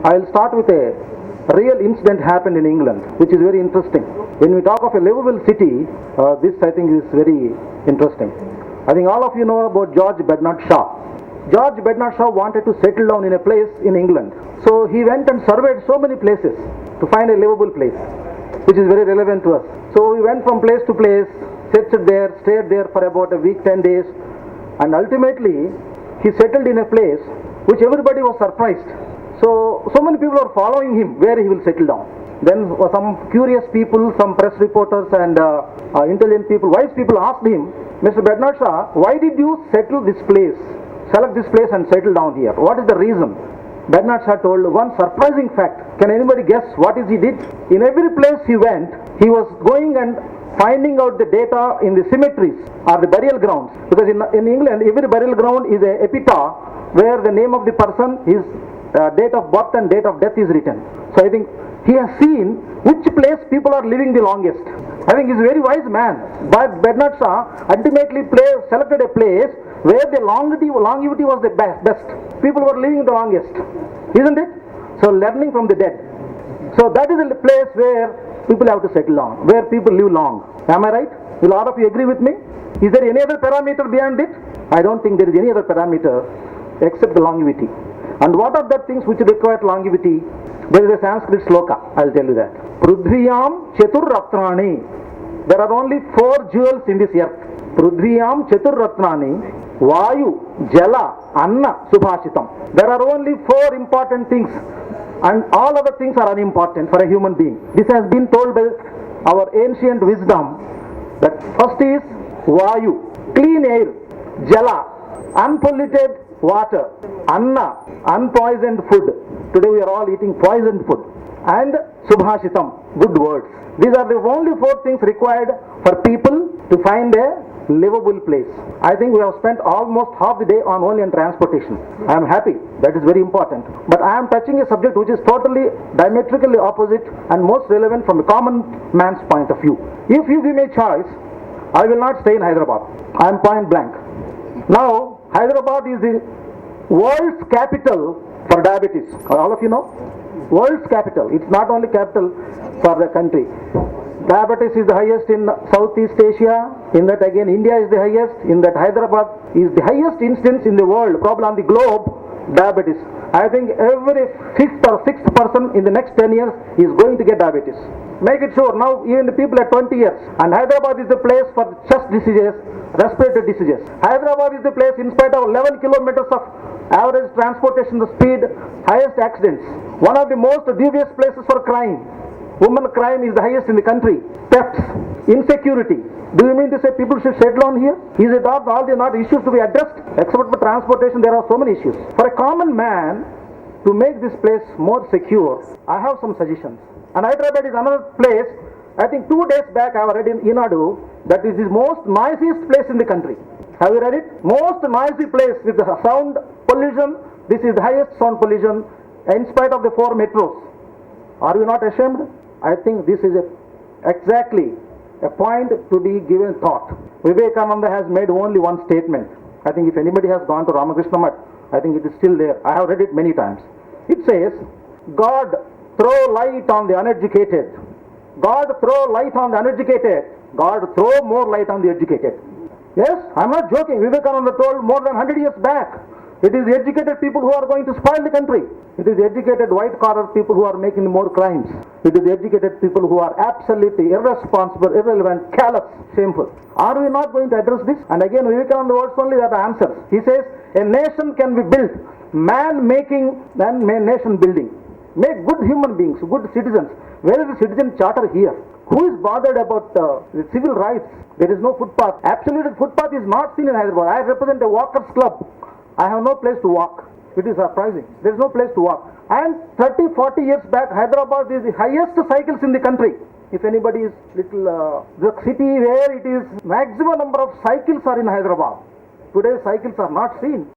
I'll start with a real incident happened in England, which is very interesting. When we talk of a livable city, this I think is very interesting. I think all of you know about George Bernard Shaw. George Bernard Shaw wanted to settle down in a place in England. So he went and surveyed so many places to find a livable place, which is very relevant to us. So he went from place to place, settled there, stayed there for about a week, 10 days, and ultimately he settled in a place which everybody was surprised. So many people are following him where he will settle down. Then some curious people, some press reporters and intelligent people, wise people asked him, Mr. Bernard Shaw, why did you settle this place, select this place and settle down here? What is the reason? Bernard Shaw told one surprising fact. Can anybody guess what is he did? In every place he went, he was going and finding out the data in the cemeteries or the burial grounds. Because in England, every burial ground is a epitaph where the name of the person, his date of birth and date of death is written. So I think he has seen which place people are living the longest. I think he's a very wise man. But Bernard Shaw ultimately selected a place where the longevity was the best. People were living the longest. Isn't it? So learning from the dead. So that is the place where people have to settle down, where people live long. Am I right? Will all of you agree with me? Is there any other parameter beyond it? I don't think there is any other parameter except the longevity. And what are the things which require longevity? There is a Sanskrit sloka, I'll tell you that. Prudhriyam Chatur Ratnani. There are only 4 jewels in this earth. Prudhriyam Chatur Ratnani, Vayu, Jala, Anna, Subhashitam. There are only 4 important things, and all other things are unimportant for a human being. This has been told by our ancient wisdom, that first is Vayu, clean air, Jala, unpolluted water, Anna, unpoisoned food. Today we are all eating poisoned food. And Subhashitam, good words. These are the only 4 things required for people to find a livable place. I think we have spent almost half the day on only on transportation. I am happy. That is very important. But I am touching a subject which is totally diametrically opposite and most relevant from a common man's point of view. If you give me a choice, I will not stay in Hyderabad. I am point blank. Now, Hyderabad is the world's capital for diabetes. All of you know? World's capital. It's not only capital for the country. Diabetes is the highest in Southeast Asia. In that again India is the highest. In that Hyderabad is the highest instance in the world, probably on the globe, diabetes. I think every 5th or 6th person in the next 10 years is going to get diabetes. Make it sure. Now even the people at 20 years. And Hyderabad is the place for chest diseases, respiratory diseases. Hyderabad is the place, in spite of 11 kilometers of average transportation speed, highest accidents. One of the most dubious places for crime. Women crime is the highest in the country. Thefts, insecurity. Do you mean to say people should settle down here? Is it not all the not issues to be addressed? Except for transportation, there are so many issues. For a common man, to make this place more secure, I have some suggestions. And Hyderabad is another place. I think 2 days back I have read in Inadu that this is most noisiest place in the country. Have you read it? Most noisy place with the sound pollution. This is the highest sound pollution in spite of the 4 metros. Are you not ashamed? I think this is exactly a point to be given thought. Vivekananda has made only one statement. I think if anybody has gone to Ramakrishna Math, I think it is still there. I have read it many times. It says, God throw light on the uneducated. God throw light on the uneducated. God throw more light on the educated. Yes, I am not joking. Vivekananda told more than 100 years back. It is the educated people who are going to spoil the country. It is the educated white-collar people who are making more crimes. It is the educated people who are absolutely irresponsible, irrelevant, callous, shameful. Are we not going to address this? And again, Vivekananda words only that answers. He says, a nation can be built, man making than nation building. Make good human beings, good citizens. Where is the citizen charter here? Who is bothered about the civil rights? There is no footpath. Absolute footpath is not seen in Hyderabad. I represent a walkers club. I have no place to walk. It is surprising. There is no place to walk. And 30-40 years back, Hyderabad is the highest cycles in the country. If anybody is little, the city where it is maximum number of cycles are in Hyderabad. Today cycles are not seen.